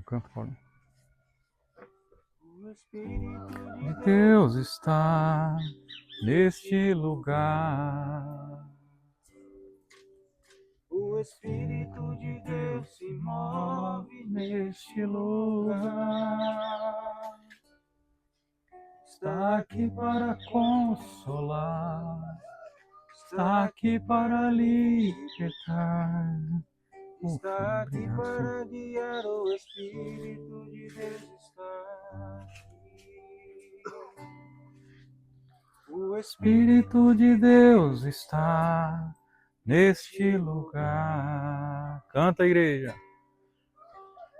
Canta, Paulo. De Deus está neste lugar. O Espírito de Deus se move Neste lugar. Está aqui para consolar. Está aqui para libertar. Está aqui para guiar, o Espírito de Deus está aqui. O Espírito de Deus está neste lugar. Canta, igreja.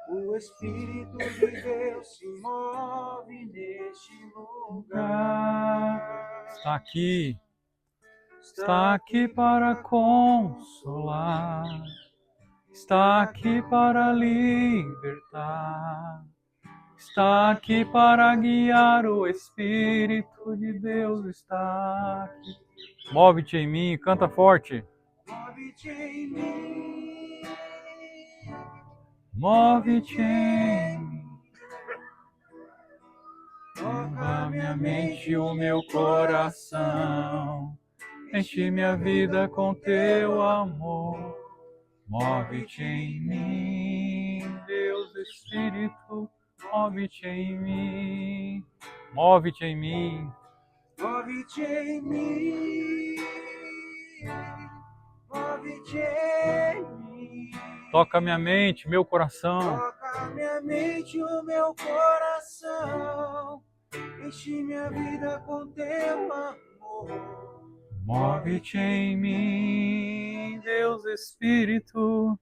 O Espírito de Deus se move neste lugar. Está aqui. Está aqui para consolar. Está aqui para libertar. Está aqui para guiar, o Espírito de Deus está aqui. Move-te em mim, canta forte. Move-te em mim. Move-te em mim. Toca Minha mente e o meu coração. Enche minha vida com teu amor. Move-te em mim, Deus Espírito. Move-te em mim, move-te em mim. Move-te em mim. Move-te em mim. Toca minha mente, meu coração. Toca minha mente e o meu coração. Enche minha vida com teu amor. Move-te em mim, Deus Espírito.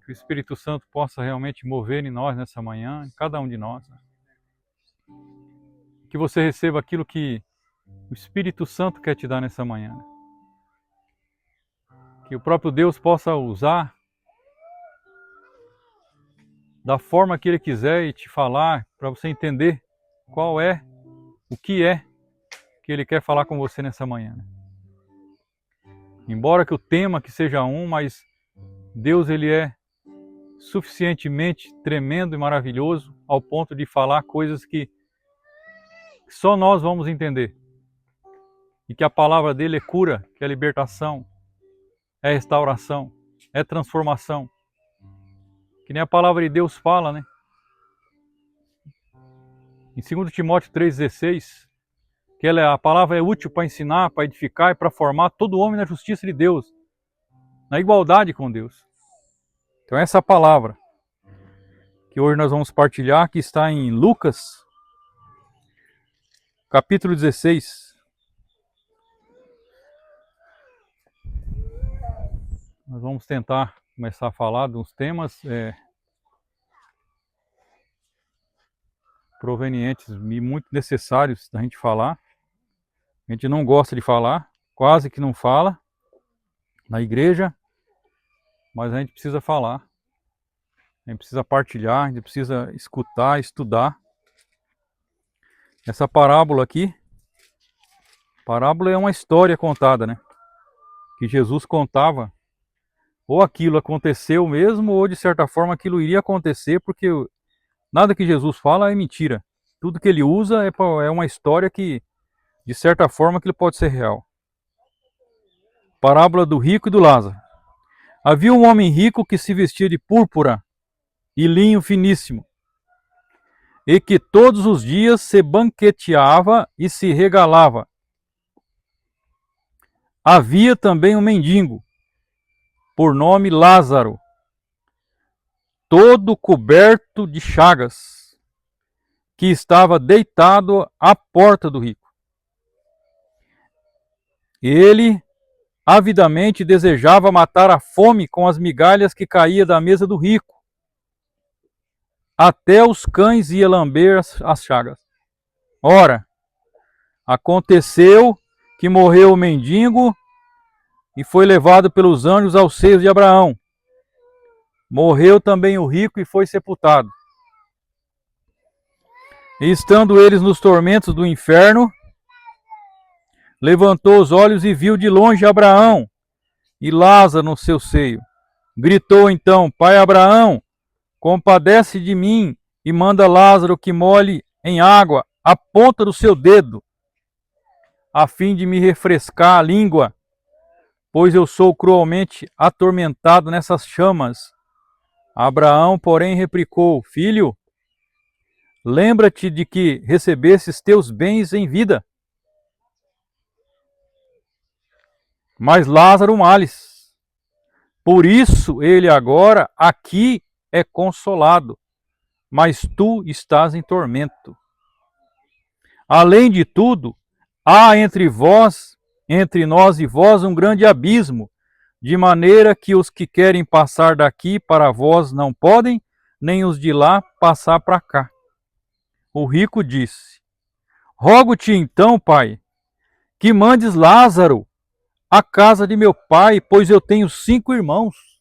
Que o Espírito Santo possa realmente mover em nós nessa manhã, em cada um de nós. Que você receba aquilo que o Espírito Santo quer te dar nessa manhã. Que o próprio Deus possa usar da forma que Ele quiser e te falar, para você entender qual é, o que é que Ele quer falar com você nessa manhã. Embora que o tema que seja um, mas Deus Ele é suficientemente tremendo e maravilhoso ao ponto de falar coisas que só nós vamos entender. E que a palavra dele é cura, que é libertação, é restauração, é transformação. Que nem a palavra de Deus fala, né? Em 2 Timóteo 3,16, que a palavra é útil para ensinar, para edificar e para formar todo homem na justiça de Deus, na igualdade com Deus. Então essa palavra que hoje nós vamos partilhar, que está em Lucas, capítulo 16. Nós vamos tentar começar a falar de uns temas provenientes e muito necessários da gente falar. A gente não gosta de falar, quase que não fala na igreja, mas a gente precisa falar. A gente precisa partilhar, a gente precisa escutar, estudar. Essa parábola aqui, parábola é uma história contada, né? Que Jesus contava, ou aquilo aconteceu mesmo, ou de certa forma aquilo iria acontecer, porque nada que Jesus fala é mentira. Tudo que ele usa é uma história que, de certa forma, aquilo pode ser real. Parábola do rico e do Lázaro. Havia um homem rico que se vestia de púrpura e linho finíssimo, e que todos os dias se banqueteava e se regalava. Havia também um mendigo, por nome Lázaro, todo coberto de chagas, que estava deitado à porta do rico. Ele avidamente desejava matar a fome com as migalhas que caía da mesa do rico. Até os cães iam lamber as chagas. Ora, aconteceu que morreu o mendigo e foi levado pelos anjos aos seios de Abraão. Morreu também o rico e foi sepultado. E estando eles nos tormentos do inferno, levantou os olhos e viu de longe Abraão e Lázaro no seu seio. Gritou então: Pai Abraão, compadece de mim e manda Lázaro que molhe em água a ponta do seu dedo, a fim de me refrescar a língua, pois eu sou cruelmente atormentado nessas chamas. Abraão, porém, replicou: Filho, lembra-te de que recebestes teus bens em vida, mas Lázaro males. Por isso ele agora aqui é consolado, mas tu estás em tormento. Além de tudo, há entre nós e vós, um grande abismo, de maneira que os que querem passar daqui para vós não podem, nem os de lá passar para cá. O rico disse: Rogo-te então, pai, que mandes Lázaro à casa de meu pai, pois eu tenho 5 irmãos.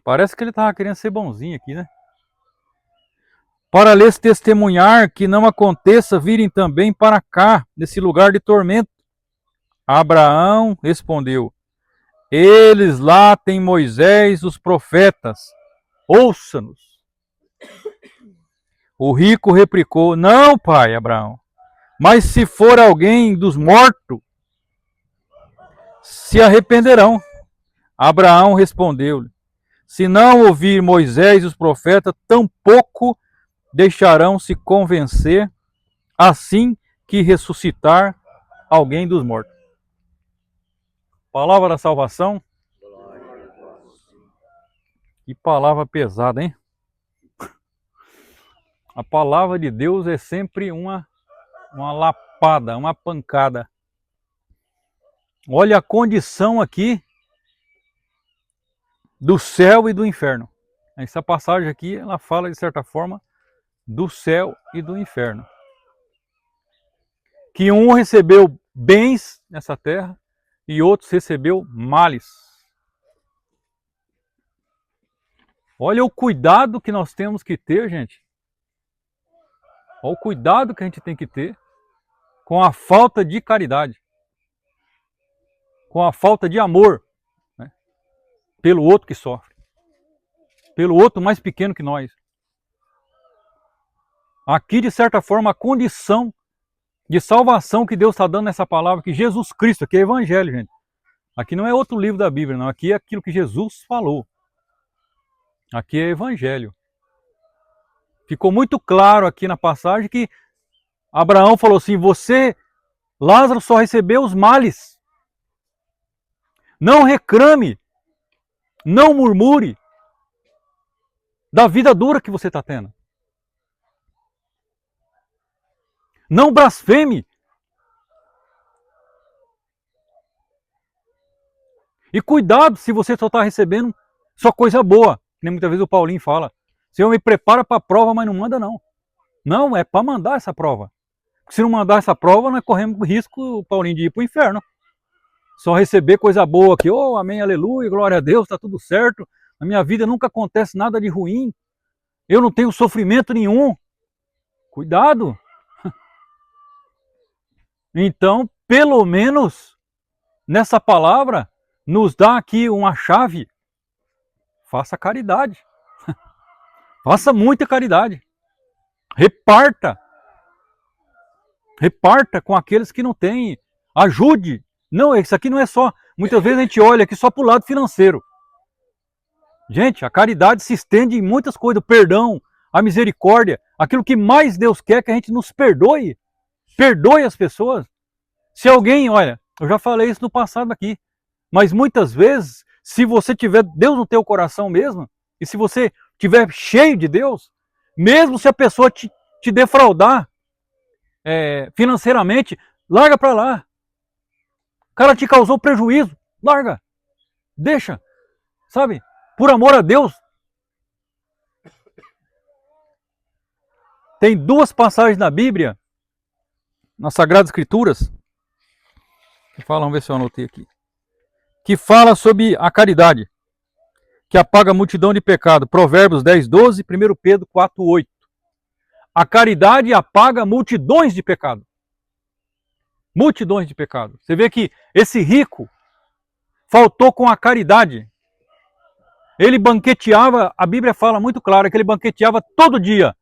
Parece que ele estava querendo ser bonzinho aqui, né? Para lhes testemunhar que não aconteça virem também para cá, nesse lugar de tormento. Abraão respondeu: Eles lá têm Moisés, os profetas, ouça-nos. O rico replicou: Não, pai Abraão, mas se for alguém dos mortos, se arrependerão. Abraão respondeu-lhe: Se não ouvir Moisés e os profetas, tampouco deixarão se convencer, assim que ressuscitar alguém dos mortos. Palavra da salvação. Que palavra pesada, hein? A palavra de Deus é sempre uma lapada, uma pancada. Olha a condição aqui do céu e do inferno. Essa passagem aqui, ela fala de certa forma do céu e do inferno. Que um recebeu bens nessa terra e outros recebeu males. Olha o cuidado que nós temos que ter, gente. Olha o cuidado que a gente tem que ter com a falta de caridade, com a falta de amor, né, pelo outro que sofre, pelo outro mais pequeno que nós. Aqui, de certa forma, a condição de salvação que Deus está dando nessa palavra, que Jesus Cristo, aqui é Evangelho, gente. Aqui não é outro livro da Bíblia, não. Aqui é aquilo que Jesus falou. Aqui é Evangelho. Ficou muito claro aqui na passagem que Abraão falou assim: Lázaro só recebeu os males. Não reclame, não murmure da vida dura que você está tendo. Não blasfeme. E cuidado se você só está recebendo só coisa boa. Nem muitas vezes o Paulinho fala: Senhor, me prepara para a prova, mas não manda não. Não, é para mandar essa prova. Se não mandar essa prova, nós corremos risco, Paulinho, de ir para o inferno. Só receber coisa boa aqui, oh, amém, aleluia, glória a Deus, está tudo certo. Na minha vida nunca acontece nada de ruim. Eu não tenho sofrimento nenhum. Cuidado. Então, pelo menos, nessa palavra, nos dá aqui uma chave. Faça caridade. Faça muita caridade. Reparta. Reparta com aqueles que não têm. Ajude. Não, isso aqui não é só... Muitas vezes a gente olha aqui só para o lado financeiro. Gente, a caridade se estende em muitas coisas. O perdão, a misericórdia. Aquilo que mais Deus quer que a gente nos perdoe. Perdoe as pessoas. Se alguém, olha, eu já falei isso no passado aqui. Mas muitas vezes, se você tiver Deus no teu coração mesmo, e se você estiver cheio de Deus, mesmo se a pessoa te defraudar financeiramente, larga para lá. O cara te causou prejuízo, larga. Deixa, sabe? Por amor a Deus. Tem 2 passagens na Bíblia, nas Sagradas Escrituras, que falam, vamos ver se eu anotei aqui, que fala sobre a caridade, que apaga a multidão de pecado. Provérbios 10:12, 1 Pedro 4:8. A caridade apaga multidões de pecado. Multidões de pecado. Você vê que esse rico faltou com a caridade. Ele banqueteava, a Bíblia fala muito claro que ele banqueteava todo dia.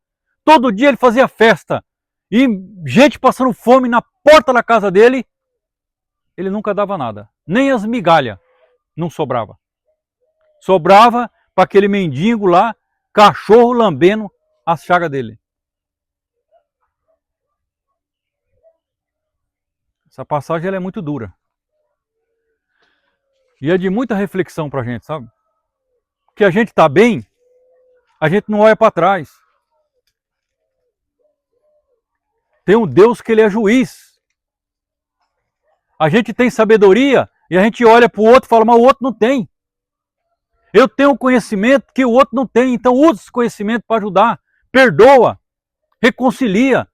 Todo dia ele fazia festa. E gente passando fome na porta da casa dele, ele nunca dava nada. Nem as migalhas não sobrava. Sobrava para aquele mendigo lá, cachorro lambendo as chagas dele. Essa passagem ela é muito dura. E é de muita reflexão para a gente, sabe? Que a gente está bem, a gente não olha para trás. Tem um Deus que ele é juiz. A gente tem sabedoria e a gente olha para o outro e fala, mas o outro não tem. Eu tenho conhecimento que o outro não tem, então usa esse conhecimento para ajudar. Perdoa, reconcilia.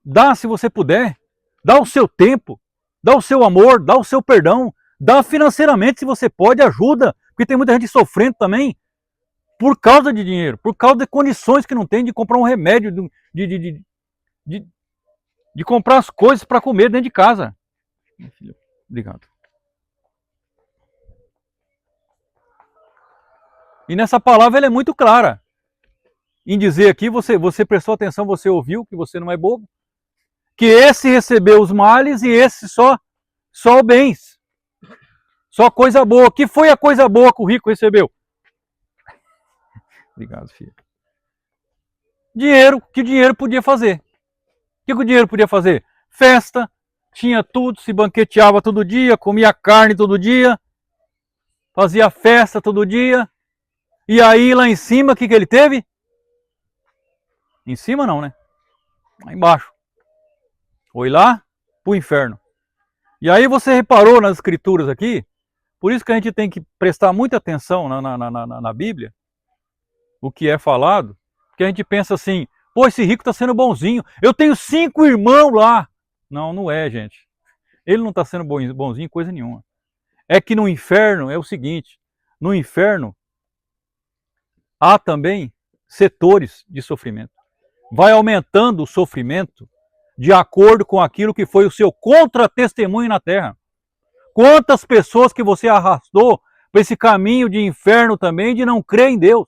Dá se você puder. Dá o seu tempo, dá o seu amor, dá o seu perdão. Dá financeiramente se você pode, ajuda. Porque tem muita gente sofrendo também por causa de dinheiro, por causa de condições que não tem de comprar um remédio, de comprar as coisas para comer dentro de casa. Obrigado. E nessa palavra ela é muito clara. Em dizer aqui, você prestou atenção, você ouviu, que você não é bobo. Que esse recebeu os males e esse só bens. Só coisa boa. Que foi a coisa boa que o rico recebeu? Obrigado, filho. Dinheiro, que o dinheiro podia fazer. O que o dinheiro podia fazer? Festa, tinha tudo, se banqueteava todo dia, comia carne todo dia, fazia festa todo dia. E aí lá em cima, o que ele teve? Em cima não, né? Lá embaixo. Foi lá pro inferno. E aí você reparou nas escrituras aqui, por isso que a gente tem que prestar muita atenção na Bíblia, o que é falado, porque a gente pensa assim, pô, esse rico está sendo bonzinho, eu tenho 5 irmãos lá. Não, não é, gente. Ele não está sendo bonzinho coisa nenhuma. É que no inferno é o seguinte, no inferno há também setores de sofrimento. Vai aumentando o sofrimento de acordo com aquilo que foi o seu contra-testemunho na terra. Quantas pessoas que você arrastou para esse caminho de inferno também, de não crer em Deus.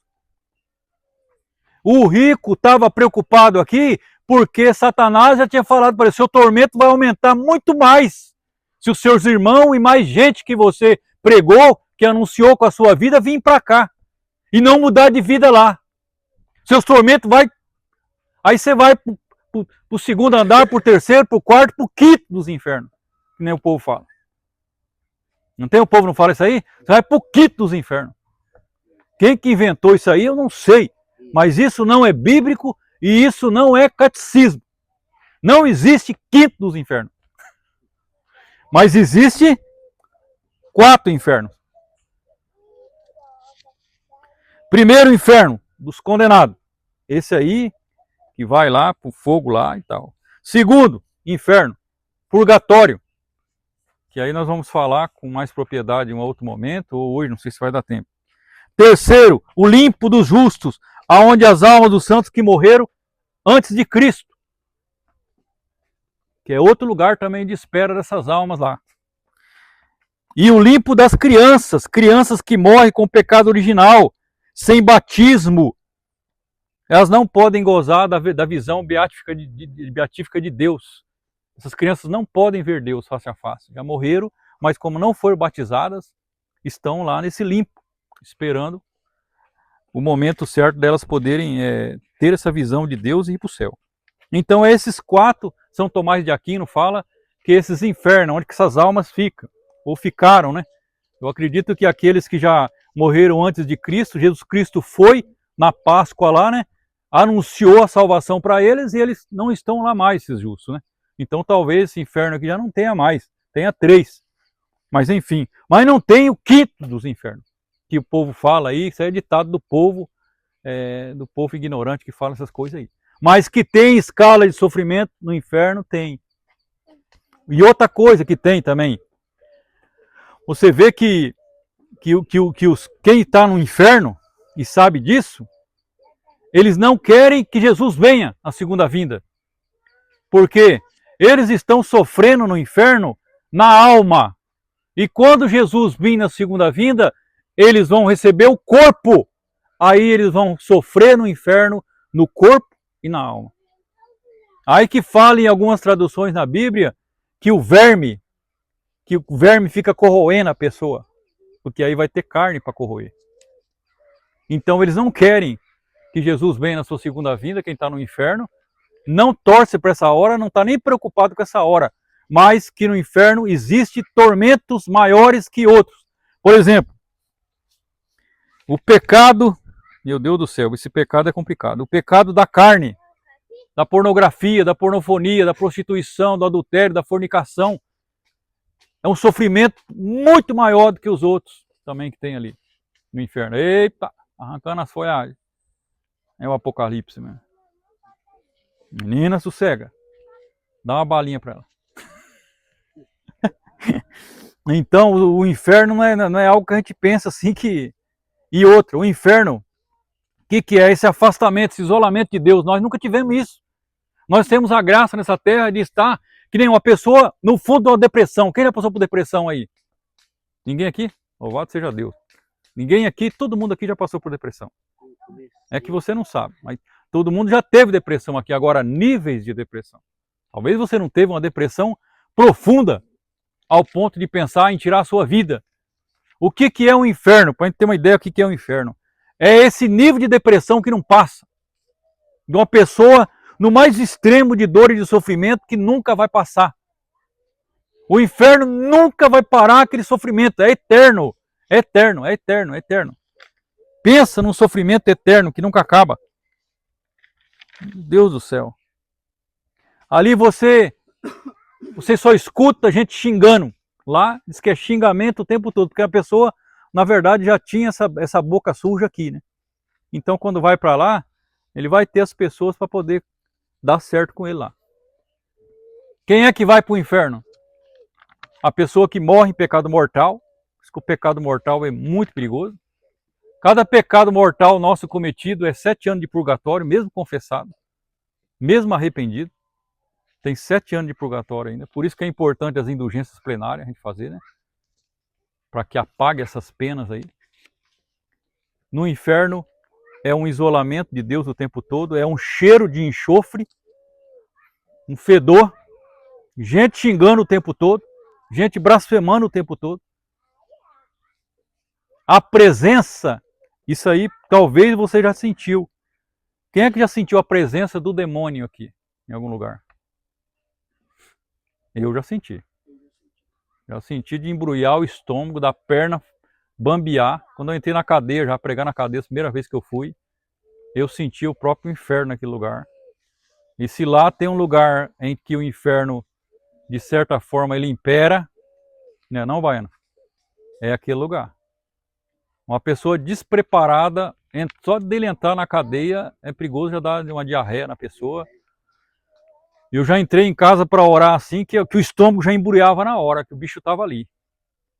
O rico estava preocupado aqui porque Satanás já tinha falado para ele, seu tormento vai aumentar muito mais se os seus irmãos e mais gente que você pregou, que anunciou com a sua vida, vir para cá e não mudar de vida lá. Seus tormentos vai... Aí você vai para o segundo andar, para o terceiro, para o quarto, para o quinto dos infernos, que nem o povo fala. Não tem o povo não fala isso aí? Você vai para o quinto dos infernos. Quem que inventou isso aí eu não sei, mas isso não é bíblico e isso não é catecismo. Não existe quinto dos infernos. Mas existe 4 infernos. Primeiro inferno, dos condenados. Esse aí que vai lá para o fogo lá e tal. Segundo inferno, purgatório. Que aí nós vamos falar com mais propriedade em um outro momento, ou hoje, não sei se vai dar tempo. Terceiro, o limpo dos justos, aonde as almas dos santos que morreram antes de Cristo. Que é outro lugar também de espera dessas almas lá. E o limpo das crianças, crianças que morrem com o pecado original, sem batismo. Elas não podem gozar da visão beatífica de Deus. Essas crianças não podem ver Deus face a face. Já morreram, mas como não foram batizadas, estão lá nesse limpo, esperando o momento certo delas poderem ter essa visão de Deus e ir para o céu. Então esses 4, São Tomás de Aquino fala que esses infernos, onde que essas almas ficam, ou ficaram, né? Eu acredito que aqueles que já morreram antes de Cristo, Jesus Cristo foi na Páscoa lá, né? Anunciou a salvação para eles e eles não estão lá mais, esses justos, né? Então talvez esse inferno aqui já não tenha mais, tenha 3. Mas enfim, mas não tem o quinto dos infernos, que o povo fala aí, isso é ditado do povo ignorante que fala essas coisas aí. Mas que tem escala de sofrimento no inferno, tem. E outra coisa que tem também, você vê que quem está no inferno e sabe disso, eles não querem que Jesus venha à segunda vinda. Porque eles estão sofrendo no inferno na alma. E quando Jesus vir na segunda vinda, eles vão receber o corpo. Aí eles vão sofrer no inferno, no corpo e na alma. Aí que fala em algumas traduções na Bíblia que o verme fica corroendo a pessoa. Porque aí vai ter carne para corroer. Então eles não querem que Jesus venha na sua segunda vinda, quem está no inferno, não torce para essa hora, não está nem preocupado com essa hora, mas que no inferno existe tormentos maiores que outros. Por exemplo, o pecado, meu Deus do céu, esse pecado é complicado, o pecado da carne, da pornografia, da pornofonia, da prostituição, do adultério, da fornicação, é um sofrimento muito maior do que os outros também que tem ali no inferno. Eita, arrancando as folhagens. É o apocalipse mesmo. Menina, sossega. Dá uma balinha para ela. Então, o inferno não é algo que a gente pensa assim que... E outro, o inferno, o que é esse afastamento, esse isolamento de Deus? Nós nunca tivemos isso. Nós temos a graça nessa terra de estar que nem uma pessoa no fundo de uma depressão. Quem já passou por depressão aí? Ninguém aqui? Louvado seja Deus. Ninguém aqui, todo mundo aqui já passou por depressão. É que você não sabe, mas todo mundo já teve depressão aqui. Agora, níveis de depressão. Talvez você não teve uma depressão profunda ao ponto de pensar em tirar a sua vida. O que é um inferno? Para a gente ter uma ideia do que é um inferno. É esse nível de depressão que não passa. De uma pessoa no mais extremo de dor e de sofrimento que nunca vai passar. O inferno nunca vai parar aquele sofrimento. É eterno. É eterno, é eterno, é eterno. Pensa num sofrimento eterno que nunca acaba. Meu Deus do céu. Ali você só escuta gente xingando. Lá diz que é xingamento o tempo todo, porque a pessoa, na verdade, já tinha essa boca suja aqui, né? Então, quando vai para lá, ele vai ter as pessoas para poder dar certo com ele lá. Quem é que vai para o inferno? A pessoa que morre em pecado mortal. Diz que o pecado mortal é muito perigoso. Cada pecado mortal nosso cometido é 7 anos de purgatório, mesmo confessado, mesmo arrependido. Tem 7 anos de purgatório ainda. Por isso que é importante as indulgências plenárias a gente fazer, né? Para que apague essas penas aí. No inferno é um isolamento de Deus o tempo todo, é um cheiro de enxofre, um fedor, gente xingando o tempo todo, gente blasfemando o tempo todo. A presença, isso aí talvez você já sentiu. Quem é que já sentiu a presença do demônio aqui, em algum lugar? Eu já senti. Já senti de embrulhar o estômago, da perna bambear. Quando eu entrei na cadeia, já pregar na cadeia, a primeira vez que eu fui, eu senti o próprio inferno naquele lugar. E se lá tem um lugar em que o inferno, de certa forma, ele impera, né, não, Baiano? É aquele lugar. Uma pessoa despreparada, só dele entrar na cadeia, é perigoso já dar uma diarreia na pessoa. Eu já entrei em casa para orar assim, que o estômago já embrulhava na hora, que o bicho estava ali.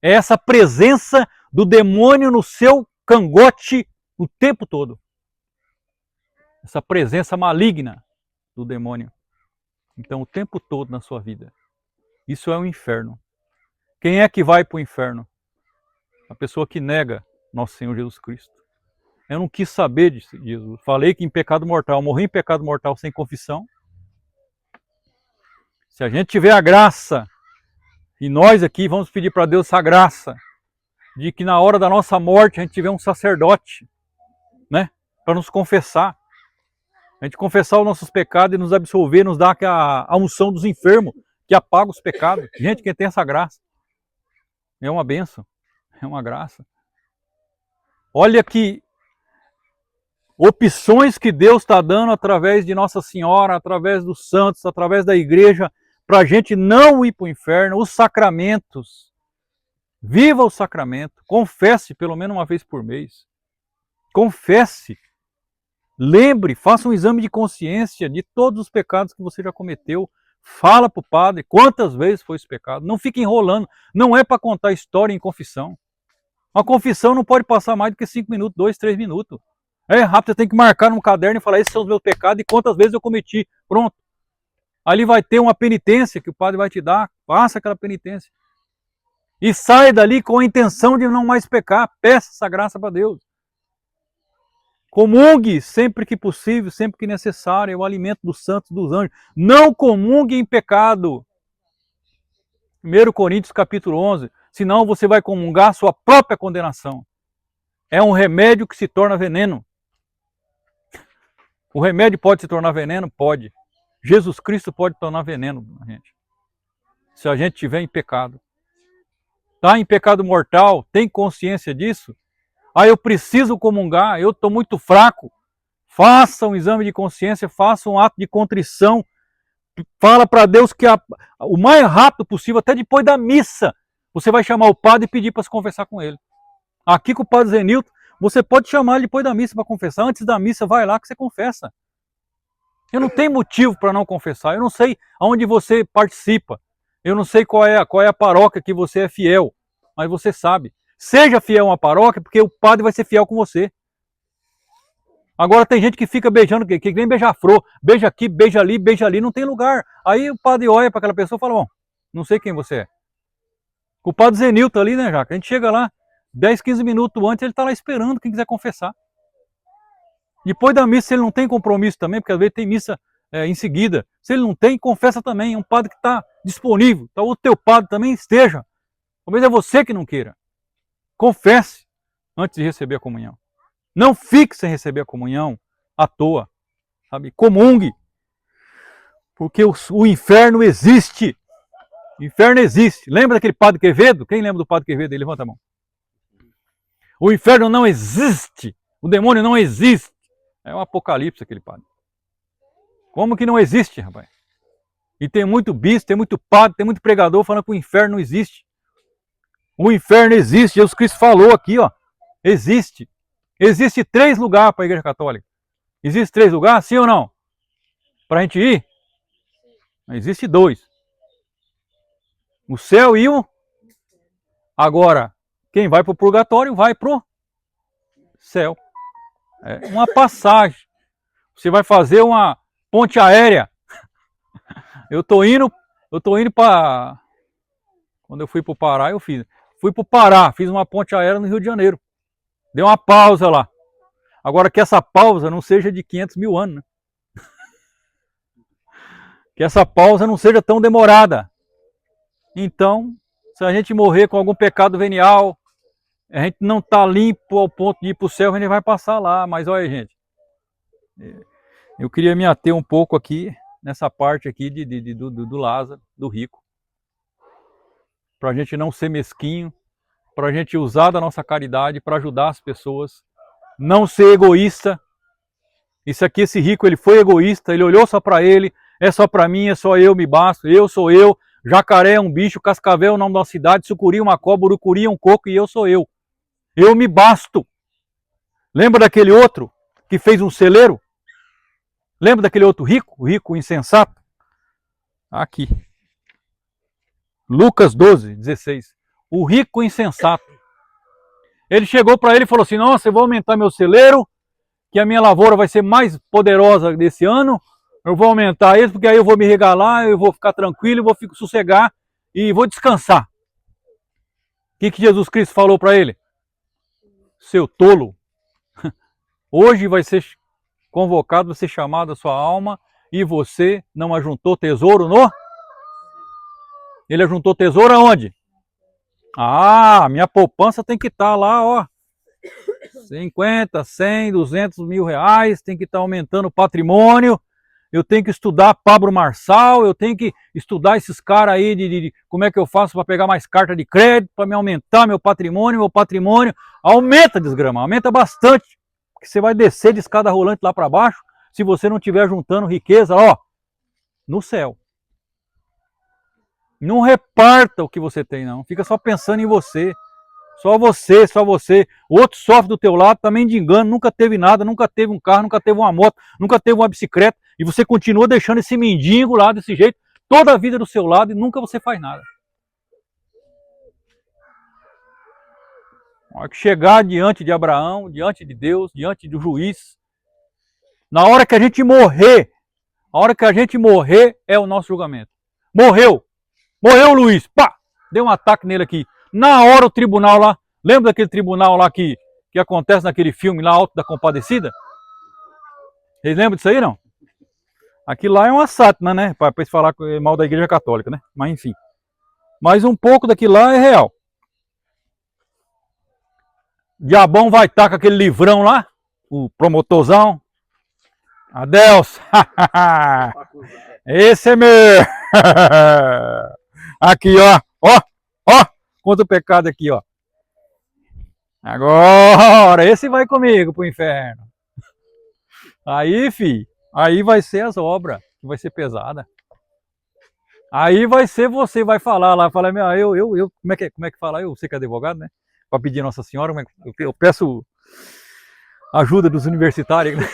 É essa presença do demônio no seu cangote o tempo todo. Essa presença maligna do demônio. Então, o tempo todo na sua vida. Isso é um inferno. Quem é que vai para o inferno? A pessoa que nega nosso Senhor Jesus Cristo. Eu não quis saber de Jesus. Falei que em pecado mortal, morri em pecado mortal sem confissão. Se a gente tiver a graça, e nós aqui vamos pedir para Deus essa graça, de que na hora da nossa morte a gente tiver um sacerdote, né, para nos confessar. A gente confessar os nossos pecados e nos absolver, nos dar a unção dos enfermos, que apaga os pecados. Gente, quem tem essa graça, é uma bênção, é uma graça. Olha que opções que Deus está dando através de Nossa Senhora, através dos santos, através da igreja, para a gente não ir para o inferno. Os sacramentos. Viva o sacramento. Confesse pelo menos uma vez por mês. Confesse. Lembre, faça um exame de consciência de todos os pecados que você já cometeu. Fala para o padre quantas vezes foi esse pecado. Não fique enrolando. Não é para contar história em confissão. Uma confissão não pode passar mais do que 5 minutos, 2, 3 minutos. É rápido, você tem que marcar num caderno e falar: esses são os meus pecados e quantas vezes eu cometi. Pronto. Ali vai ter uma penitência que o padre vai te dar. Faça aquela penitência. E sai dali com a intenção de não mais pecar. Peça essa graça para Deus. Comungue sempre que possível, sempre que necessário, é o alimento dos santos, dos anjos. Não comungue em pecado. 1 Coríntios capítulo 11. Senão você vai comungar a sua própria condenação. É um remédio que se torna veneno. O remédio pode se tornar veneno? Pode. Jesus Cristo pode tornar veneno, gente. Se a gente estiver em pecado. Está em pecado mortal, tem consciência disso? Ah, eu preciso comungar, eu estou muito fraco. Faça um exame de consciência, faça um ato de contrição. Fala para Deus que o mais rápido possível, até depois da missa, você vai chamar o padre e pedir para se confessar com ele. Aqui com o padre Zenilton, você pode chamar ele depois da missa para confessar. Antes da missa, vai lá que você confessa. Eu não tenho motivo para não confessar. Eu não sei aonde você participa. Eu não sei qual é a paróquia que você é fiel. Mas você sabe. Seja fiel a uma paróquia, porque o padre vai ser fiel com você. Agora tem gente que fica beijando, que nem beija-flor. Beija aqui, beija ali, não tem lugar. Aí o padre olha para aquela pessoa e fala, bom, não sei quem você é. O padre Zenilton ali, né, Jaca? A gente chega lá, 10, 15 minutos antes, ele está lá esperando quem quiser confessar. Depois da missa, se ele não tem compromisso também, porque às vezes tem missa em seguida. Se ele não tem, confessa também. É um padre que está disponível. Então o teu padre também esteja. Talvez é você que não queira. Confesse antes de receber a comunhão. Não fique sem receber a comunhão à toa. Sabe? Comungue. Porque o inferno existe. O inferno existe. Lembra daquele padre Quevedo? Quem lembra do padre Quevedo? Levanta a mão. O inferno não existe. O demônio não existe. É um apocalipse aquele padre. Como que não existe, rapaz? E tem muito bispo, tem muito padre, tem muito pregador falando que o inferno não existe. O inferno existe. Jesus Cristo falou aqui, ó. Existe. Existe 3 lugares para a Igreja Católica. Existe 3 lugares, sim ou não? Para a gente ir? Existe 2. O céu e o... Agora, quem vai para o purgatório vai para o céu. É uma passagem. Você vai fazer uma ponte aérea. Eu tô indo para... Quando eu fui para o Pará, eu fiz. Fui para o Pará, fiz uma ponte aérea no Rio de Janeiro. Deu uma pausa lá. Agora que essa pausa não seja de 500 mil anos, né? Que essa pausa não seja tão demorada. Então, se a gente morrer com algum pecado venial, a gente não está limpo ao ponto de ir para o céu, a gente vai passar lá. Mas olha, gente, eu queria me ater um pouco aqui, nessa parte aqui do Lázaro, do rico. Para a gente não ser mesquinho, para a gente usar da nossa caridade para ajudar as pessoas, não ser egoísta. Isso aqui, esse rico, ele foi egoísta, ele olhou só para ele, é só para mim, é só eu, me basto, eu sou eu, jacaré é um bicho, cascavel é o nome da cidade, sucuri uma cobra, urucuri é um coco e eu sou eu. Eu me basto. Lembra daquele outro que fez um celeiro? Lembra daquele outro rico, o rico insensato? Aqui. Lucas 12, 16. O rico insensato. Ele chegou para ele e falou assim, nossa, eu vou aumentar meu celeiro, que a minha lavoura vai ser mais poderosa desse ano, eu vou aumentar isso, porque aí eu vou me regalar, eu vou ficar tranquilo, eu vou sossegar e vou descansar. O que Jesus Cristo falou para ele? Seu tolo, hoje vai ser convocado, vai ser chamado a sua alma e você não ajuntou tesouro no... Ele ajuntou tesouro aonde? Ah, minha poupança tem que estar lá, ó. 50, 100, 200 mil reais, tem que estar aumentando o patrimônio. Eu tenho que estudar Pablo Marçal, eu tenho que estudar esses caras aí de como é que eu faço para pegar mais carta de crédito, para me aumentar meu patrimônio aumenta, desgrama, aumenta bastante, porque você vai descer de escada rolante lá para baixo, se você não estiver juntando riqueza, ó, no céu. Não reparta o que você tem, não, fica só pensando em você. Só você, só você. O outro sofre do teu lado, também de engano, nunca teve nada, nunca teve um carro, nunca teve uma moto, nunca teve uma bicicleta, e você continua deixando esse mendigo lá desse jeito, toda a vida do seu lado, e nunca você faz nada. Na hora que chegar diante de Abraão, diante de Deus, diante do juiz, na hora que a gente morrer, é o nosso julgamento. Morreu Luiz, pá, deu um ataque nele aqui. Na hora o tribunal lá, lembra daquele tribunal lá que acontece naquele filme lá, Alto da Compadecida? Vocês lembram disso aí, não? Aquilo lá é uma sátira, né? Para falar mal da Igreja Católica, né? Mas enfim. Mas um pouco daquilo lá é real. Diabão vai estar com aquele livrão lá, o promotorzão. Adeus! Esse é meu! Aqui, ó! Ó! Ó! Conta o pecado aqui, ó. Agora, esse vai comigo pro inferno. Aí, fi, aí vai ser as obras, que vai ser pesada. Aí vai ser você, vai falar lá, falar, como é que fala? Você que é advogado, né? Para pedir a Nossa Senhora, eu peço ajuda dos universitários, né?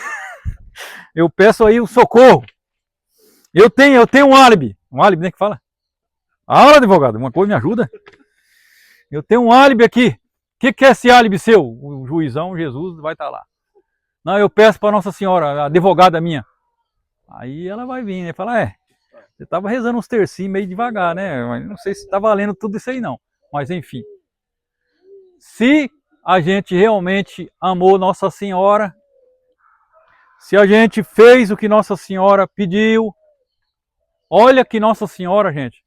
Eu peço aí o socorro. Eu tenho um álibi, né, que fala? Ah, advogado, uma coisa me ajuda. Eu tenho um álibi aqui. O que é esse álibi seu? O juizão, Jesus, vai estar lá. Não, eu peço para Nossa Senhora, a advogada minha. Aí ela vai vir, né? Fala, você estava rezando uns tercinhos meio devagar, né? Mas não sei se está valendo tudo isso aí não. Mas enfim. Se a gente realmente amou Nossa Senhora, se a gente fez o que Nossa Senhora pediu, olha que Nossa Senhora, gente,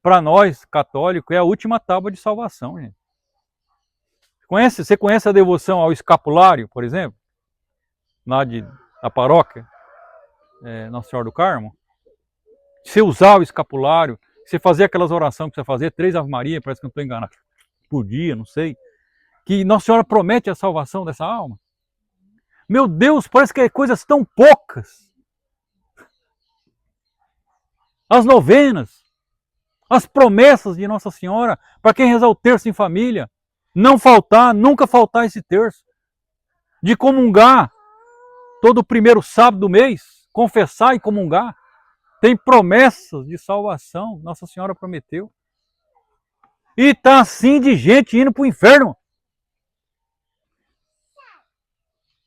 para nós católicos, é a última tábua de salvação, gente. Você conhece a devoção ao escapulário, por exemplo? Lá da paróquia, Nossa Senhora do Carmo? Você usar o escapulário, você fazer aquelas orações que você fazer, 3 Ave Maria, parece que não estou enganado, por dia, não sei. Que Nossa Senhora promete a salvação dessa alma. Meu Deus, parece que é coisas tão poucas. As novenas, as promessas de Nossa Senhora, para quem rezar o terço em família, não faltar, nunca faltar esse terço. De comungar todo primeiro sábado do mês, confessar e comungar. Tem promessas de salvação, Nossa Senhora prometeu. E tá assim de gente indo para o inferno.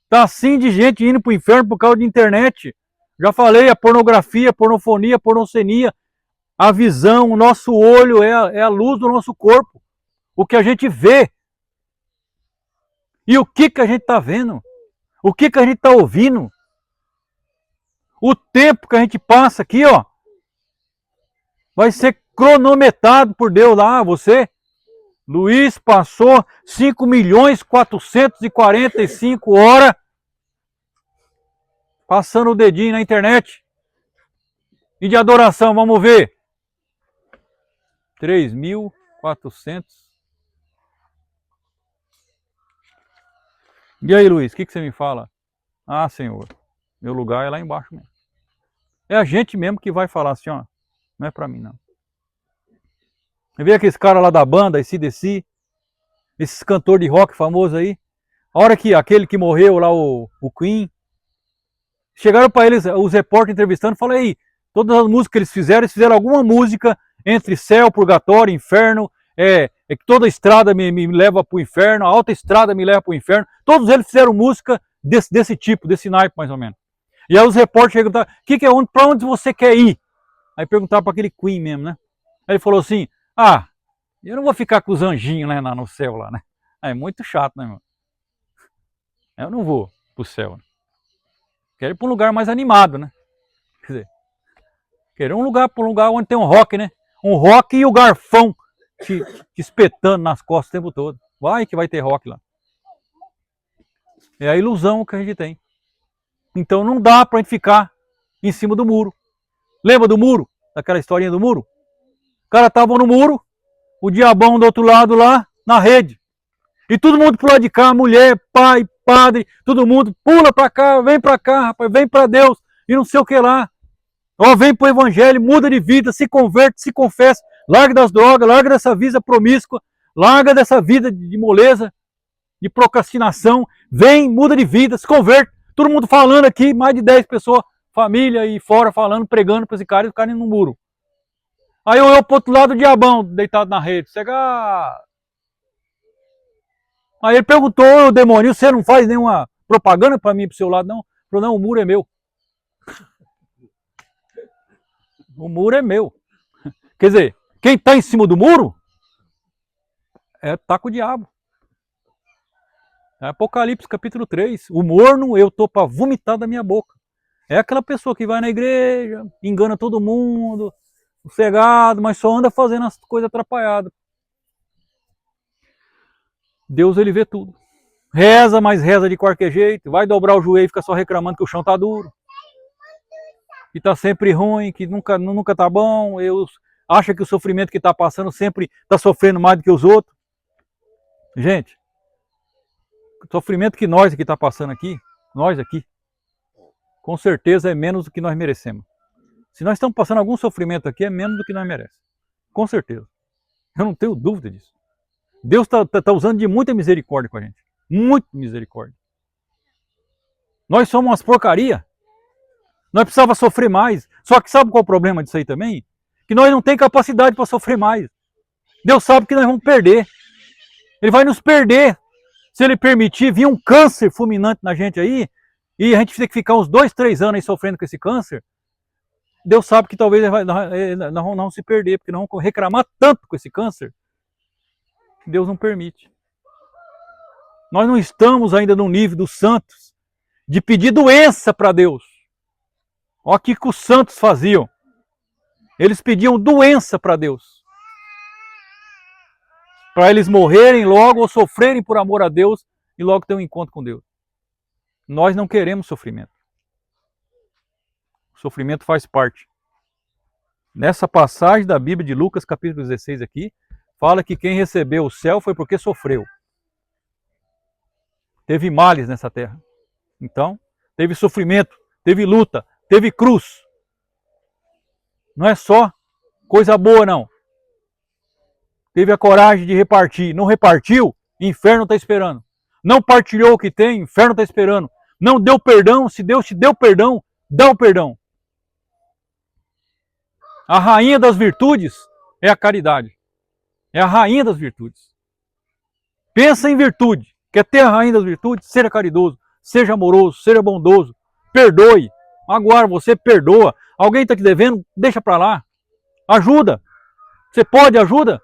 Tá assim de gente indo para o inferno por causa de internet. Já falei, a pornografia, a pornofonia, a pornocenia, a visão, o nosso olho é a luz do nosso corpo. O que a gente vê. E o que a gente está vendo? O que a gente está ouvindo? O tempo que a gente passa aqui, ó, vai ser cronometrado por Deus lá, você. Luiz passou 5.445 horas passando o dedinho na internet. E de adoração, vamos ver. 3.400. E aí, Luiz, o que você me fala? Ah, Senhor, meu lugar é lá embaixo mesmo. É a gente mesmo que vai falar assim, ó. Não é pra mim, não. Vê aqueles caras lá da banda, AC/DC, esses cantores de rock famosos aí. A hora que aquele que morreu lá, o Queen, chegaram para eles, os repórteres entrevistando, falaram aí, todas as músicas que eles fizeram alguma música entre céu, purgatório, inferno, que toda estrada me leva para o inferno, a alta estrada me leva para o inferno. Todos eles fizeram música desse tipo, desse naipe mais ou menos. E aí os repórteres perguntaram, para onde você quer ir? Aí perguntaram para aquele Queen mesmo, né? Aí ele falou assim, eu não vou ficar com os anjinhos lá no céu lá, né? É muito chato, né, meu? Eu não vou pro céu. Né? Quero ir para um lugar mais animado, né? Quer dizer, quero um lugar onde tem um rock, né? Um rock e o garfão te espetando nas costas o tempo todo. Vai que vai ter rock lá. É a ilusão que a gente tem. Então não dá pra gente ficar em cima do muro. Lembra do muro? Daquela historinha do muro? O cara tava no muro, o diabão do outro lado lá, na rede. E todo mundo pro lado de cá, mulher, pai, padre, todo mundo pula pra cá, rapaz, vem pra Deus, e não sei o que lá. Ó, vem pro evangelho, muda de vida, se converte, se confessa, larga das drogas, larga dessa vida promíscua, larga dessa vida de moleza, de procrastinação, vem, muda de vida, se converte. Todo mundo falando aqui, mais de 10 pessoas, família e fora, falando, pregando para esse cara e o cara indo no muro. Aí eu pro outro lado, o diabão, deitado na rede, cega. Aí ele perguntou, ô demônio, você não faz nenhuma propaganda para mim, pro seu lado, não? Ele falou, não, o muro é meu. O muro é meu. Quer dizer, quem está em cima do muro tá com o diabo. Apocalipse capítulo 3. O morno eu tô para vomitar da minha boca. É aquela pessoa que vai na igreja, engana todo mundo, cegado, mas só anda fazendo as coisas atrapalhadas. Deus, ele vê tudo. Reza, mas reza de qualquer jeito. Vai dobrar o joelho e fica só reclamando que o chão tá duro. Que tá sempre ruim, que nunca tá bom. Acha que o sofrimento que tá passando sempre tá sofrendo mais do que os outros. Gente, o sofrimento que nós aqui tá passando aqui, nós aqui, com certeza é menos do que nós merecemos. Se nós estamos passando algum sofrimento aqui, é menos do que nós merecemos. Com certeza. Eu não tenho dúvida disso. Deus está usando de muita misericórdia com a gente. Muita misericórdia. Nós somos umas porcaria. Nós precisávamos sofrer mais. Só que sabe qual é o problema disso aí também? Que nós não temos capacidade para sofrer mais. Deus sabe que nós vamos perder. Ele vai nos perder. Se Ele permitir vir um câncer fulminante na gente aí, e a gente tem que ficar uns 2, 3 anos aí sofrendo com esse câncer, Deus sabe que talvez nós vamos se perder, porque nós vamos reclamar tanto com esse câncer, que Deus não permite. Nós não estamos ainda no nível dos santos, de pedir doença para Deus. Olha o que os santos faziam. Eles pediam doença para Deus. Para eles morrerem logo ou sofrerem por amor a Deus e logo ter um encontro com Deus. Nós não queremos sofrimento. O sofrimento faz parte. Nessa passagem da Bíblia de Lucas, capítulo 16 aqui, fala que quem recebeu o céu foi porque sofreu. Teve males nessa terra. Então, teve sofrimento, teve luta, teve cruz. Não é só coisa boa, não. Teve a coragem de repartir. Não repartiu, inferno está esperando. Não partilhou o que tem, inferno está esperando. Não deu perdão, se Deus te deu perdão, dá o perdão. A rainha das virtudes é a caridade. É a rainha das virtudes. Pensa em virtude. Quer ter a rainha das virtudes? Seja caridoso, seja amoroso, seja bondoso. Perdoe. Agora você perdoa. Alguém está te devendo? Deixa para lá. Ajuda. Você pode, ajuda.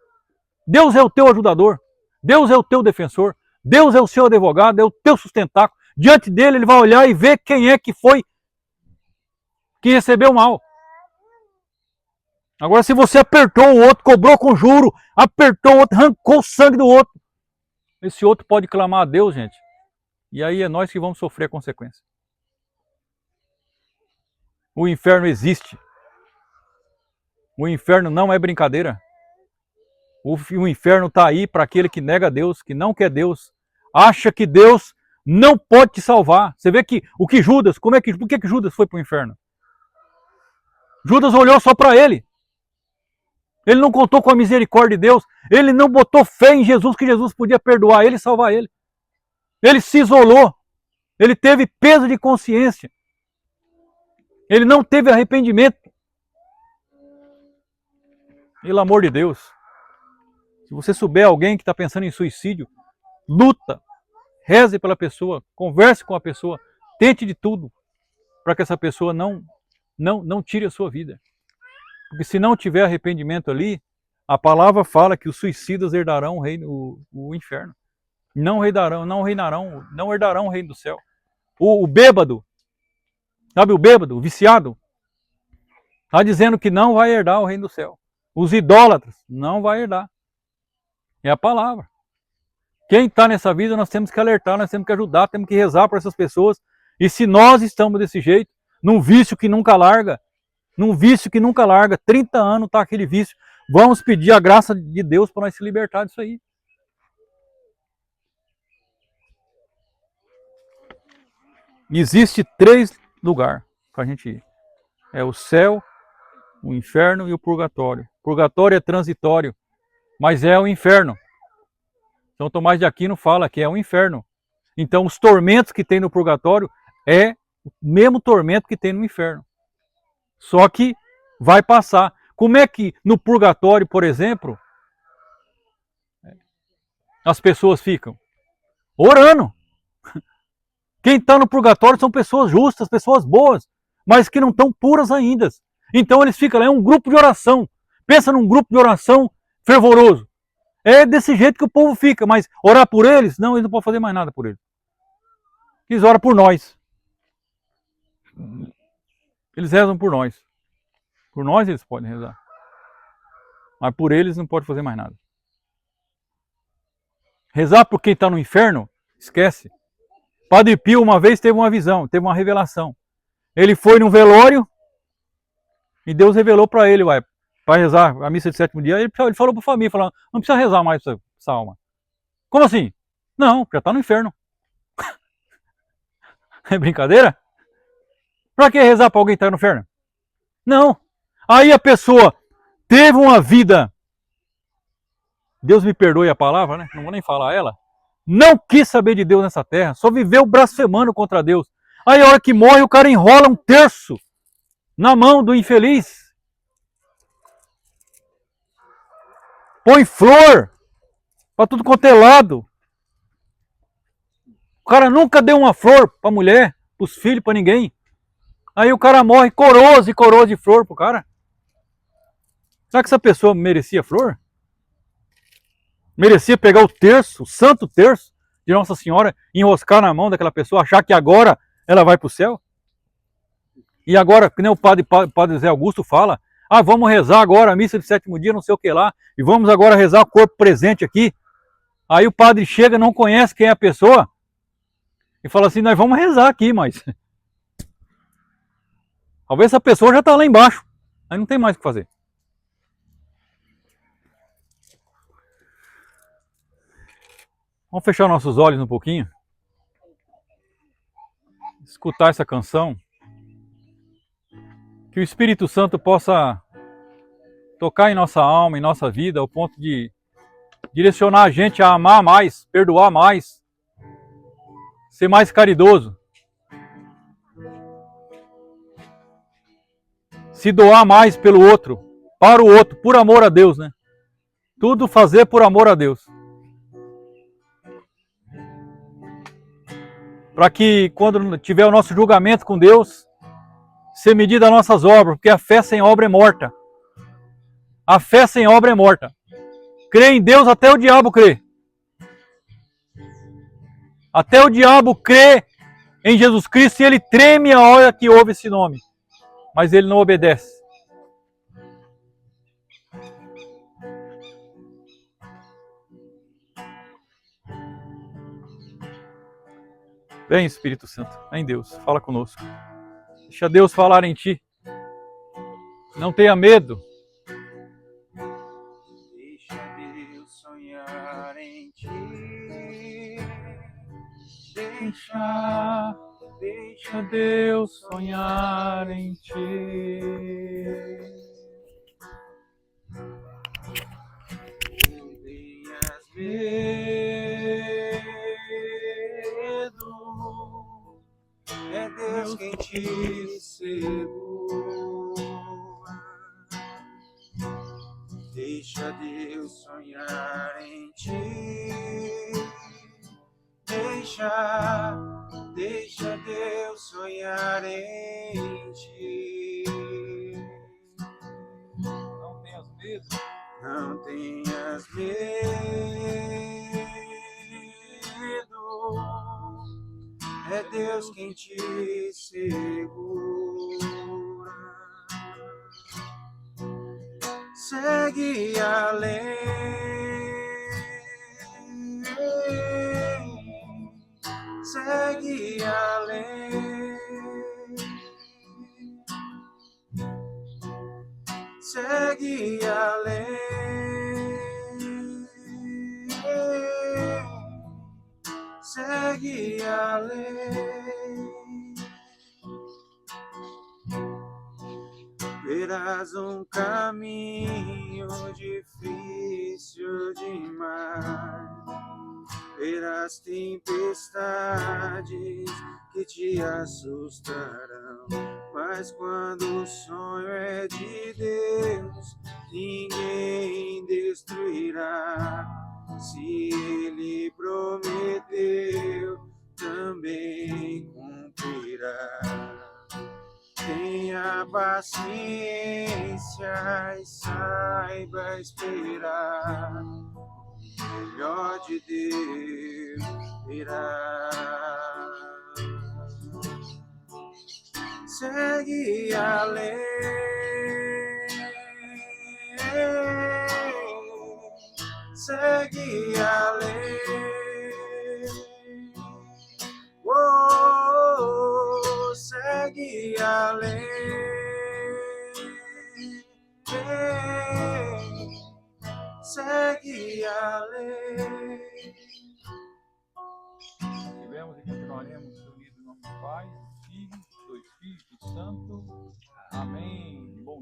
Deus é o teu ajudador. Deus é o teu defensor. Deus é o seu advogado, é o teu sustentáculo. Diante dele ele vai olhar e ver quem é que foi que recebeu mal. Agora, se você apertou o outro, cobrou com juro, apertou o outro, arrancou o sangue do outro, esse outro pode clamar a Deus, gente. E aí é nós que vamos sofrer a consequência. O inferno existe. O inferno não é brincadeira. O inferno está aí para aquele que nega Deus, que não quer Deus, acha que Deus não pode te salvar. Você vê que o que Judas, por que Judas foi para o inferno? Judas olhou só para ele. Ele não contou com a misericórdia de Deus. Ele não botou fé em Jesus, que Jesus podia perdoar ele e salvar ele. Ele se isolou. Ele teve peso de consciência. Ele não teve arrependimento. Pelo amor de Deus. Se você souber alguém que está pensando em suicídio, luta, reze pela pessoa, converse com a pessoa, tente de tudo para que essa pessoa não tire a sua vida. Porque se não tiver arrependimento ali, a palavra fala que os suicidas herdarão o inferno. Não herdarão o reino do céu. O bêbado, sabe o bêbado, o viciado, está dizendo que não vai herdar o reino do céu. Os idólatras não vai herdar. É a palavra. Quem está nessa vida, nós temos que alertar, nós temos que ajudar, temos que rezar para essas pessoas. E se nós estamos desse jeito, num vício que nunca larga, 30 anos está aquele vício, vamos pedir a graça de Deus para nós se libertar disso aí. Existe 3 lugares para a gente ir. É o céu, o inferno e o purgatório. O purgatório é transitório, mas é o inferno. São Tomás de Aquino fala que é o inferno. Então os tormentos que tem no purgatório é o mesmo tormento que tem no inferno. Só que vai passar. Como é que no purgatório, por exemplo, as pessoas ficam? Orando. Quem está no purgatório são pessoas justas, pessoas boas, mas que não estão puras ainda. Então eles ficam lá, é um grupo de oração. Pensa num grupo de oração fervoroso. É desse jeito que o povo fica, mas orar por eles? Não, eles não podem fazer mais nada por eles. Eles oram por nós. Eles rezam por nós. Por nós eles podem rezar. Mas por eles não pode fazer mais nada. Rezar por quem está no inferno? Esquece. Padre Pio uma vez teve uma visão, teve uma revelação. Ele foi num velório e Deus revelou para ele, para rezar a missa de sétimo dia. Ele falou para a família, falou, não precisa rezar mais para essa alma. Como assim? Não, já está no inferno. É brincadeira? Para que rezar para alguém que está no inferno? Não. Aí a pessoa teve uma vida, Deus me perdoe a palavra, né? Não vou nem falar ela. Não quis saber de Deus nessa terra, só viveu blasfemando contra Deus. Aí a hora que morre, o cara enrola um terço na mão do infeliz. Põe flor para tudo quanto é lado. O cara nunca deu uma flor para a mulher, para os filhos, para ninguém. Aí o cara morre coroas e coroas de flor pro cara. Será que essa pessoa merecia flor? Merecia pegar o terço, o santo terço de Nossa Senhora, enroscar na mão daquela pessoa, achar que agora ela vai para o céu? E agora, que nem o padre Zé Augusto fala, vamos rezar agora a missa de sétimo dia, não sei o que lá, e vamos agora rezar o corpo presente aqui. Aí o padre chega, não conhece quem é a pessoa, e fala assim, nós vamos rezar aqui, mas... Talvez essa pessoa já está lá embaixo, aí não tem mais o que fazer. Vamos fechar nossos olhos um pouquinho, escutar essa canção, que o Espírito Santo possa tocar em nossa alma, em nossa vida, ao ponto de direcionar a gente a amar mais, perdoar mais, ser mais caridoso, se doar mais pelo outro, para o outro, por amor a Deus, né? Tudo fazer por amor a Deus. Para que quando tiver o nosso julgamento com Deus, ser medida as nossas obras, porque a fé sem obra é morta. A fé sem obra é morta. Crê em Deus até o diabo crê. Até o diabo crê em Jesus Cristo e ele treme a hora que ouve esse nome. Mas ele não obedece. Vem, Espírito Santo, vem Deus, fala conosco. Deixa Deus falar em ti. Não tenha medo. Deixa Deus sonhar em ti. Deixa Deus sonhar em ti. Não tenhas medo. É Deus quem te segura. Deixa Deus sonhar em ti. Deixa Deus sonhar em ti. Não tenhas medo. Não tenhas medo. É Deus quem te segura. Segue além. Segue além. Segue além. Segue além. Verás um caminho difícil demais. Verás tempestades que te assustarão. Mas quando o sonho é de Deus, ninguém destruirá. Se Ele prometeu, também cumprirá. Tenha paciência e saiba esperar. de Deus irá. Segue além, segue além, oh, segue além, segue além. Estivemos e continuaremos unidos em nome do Pai, do Filho e do Espírito Santo. Amém. Bom